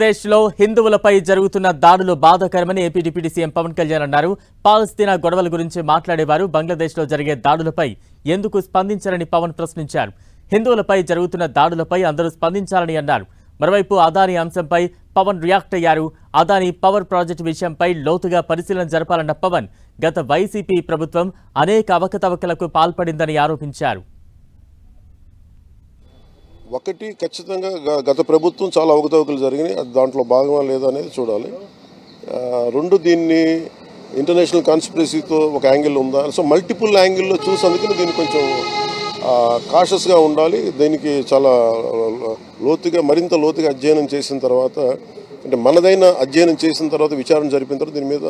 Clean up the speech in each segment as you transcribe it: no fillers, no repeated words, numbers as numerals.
బంగ్లాదేశ్లో హిందువులపై జరుగుతున్న దాడులు బాధాకరమని AP deputy CM Pawan Kalyan అన్నారు. పాలస్తీనా గొడవల గురించి మాట్లాడేవారు బంగ్లాదేశ్లో జరిగే దాడులపై ఎందుకు స్పందించారని పవన్ ప్రశ్నించారు. హిందువులపై జరుగుతున్న దాడులపై అందరూ స్పందించాలని అన్నారు. మరోవైపు అదానీ అంశంపై పవన్ రియాక్ట్ అయ్యారు. అదానీ పవర్ ప్రాజెక్టు విషయంపై లోతుగా పరిశీలన జరపాలన్న పవన్ గత వైసీపీ ప్రభుత్వం అనేక అవకతవకలకు పాల్పడిందని ఆరోపించారు. ఒకటి ఖచ్చితంగా గత ప్రభుత్వం చాలా అవకతవకలు జరిగినాయి, అది దాంట్లో భాగమా లేదా అనేది చూడాలి. రెండు, దీన్ని ఇంటర్నేషనల్ కాన్స్పిరసీతో ఒక యాంగిల్ ఉందా, సో మల్టిపుల్ యాంగిల్లో చూసేందుకు దీన్ని కొంచెం కాషస్గా ఉండాలి. దీనికి చాలా మరింత లోతుగా అధ్యయనం చేసిన తర్వాత, అంటే మనదైన అధ్యయనం చేసిన తర్వాత, విచారణ జరిపిన తర్వాత దీని మీద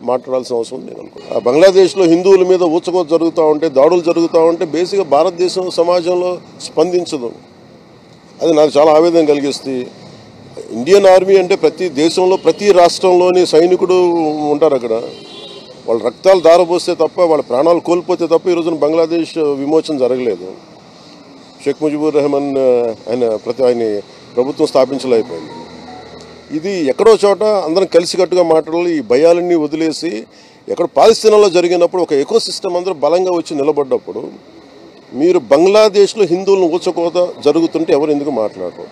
మాట్లాడాల్సిన అవసరం నేను అనుకుంటున్నాను. బంగ్లాదేశ్లో హిందువుల మీద ఊచకోత జరుగుతూ ఉంటే, దాడులు జరుగుతూ ఉంటే బేసిక్గా భారతదేశం సమాజంలో స్పందించదు. అది నాకు చాలా ఆవేదన కలిగిస్తుంది. ఇండియన్ ఆర్మీ అంటే ప్రతి దేశంలో ప్రతి రాష్ట్రంలోని సైనికుడు ఉంటారు. అక్కడ వాళ్ళ రక్తాలు దారబోస్తే తప్ప, వాళ్ళ ప్రాణాలు కోల్పోతే తప్ప ఈ రోజున బంగ్లాదేశ్ విమోచన జరగలేదు. షేక్ ముజిబుర్ రెహమాన్ ఆయన ప్రభుత్వం స్థాపించలేకపోయింది. ఇది ఎక్కడో చోట అందరం కలిసికట్టుగా మాట్లాడాలి. ఈ భయాలన్నీ వదిలేసి ఎక్కడ పాలస్తీనాలో జరిగినప్పుడు ఒక ఎకో సిస్టమ్ అందరూ బలంగా వచ్చి నిలబడ్డప్పుడు, మీరు బంగ్లాదేశ్లో హిందువులను ఊచకోత జరుగుతుంటే ఎవరు ఎందుకు మాట్లాడరు?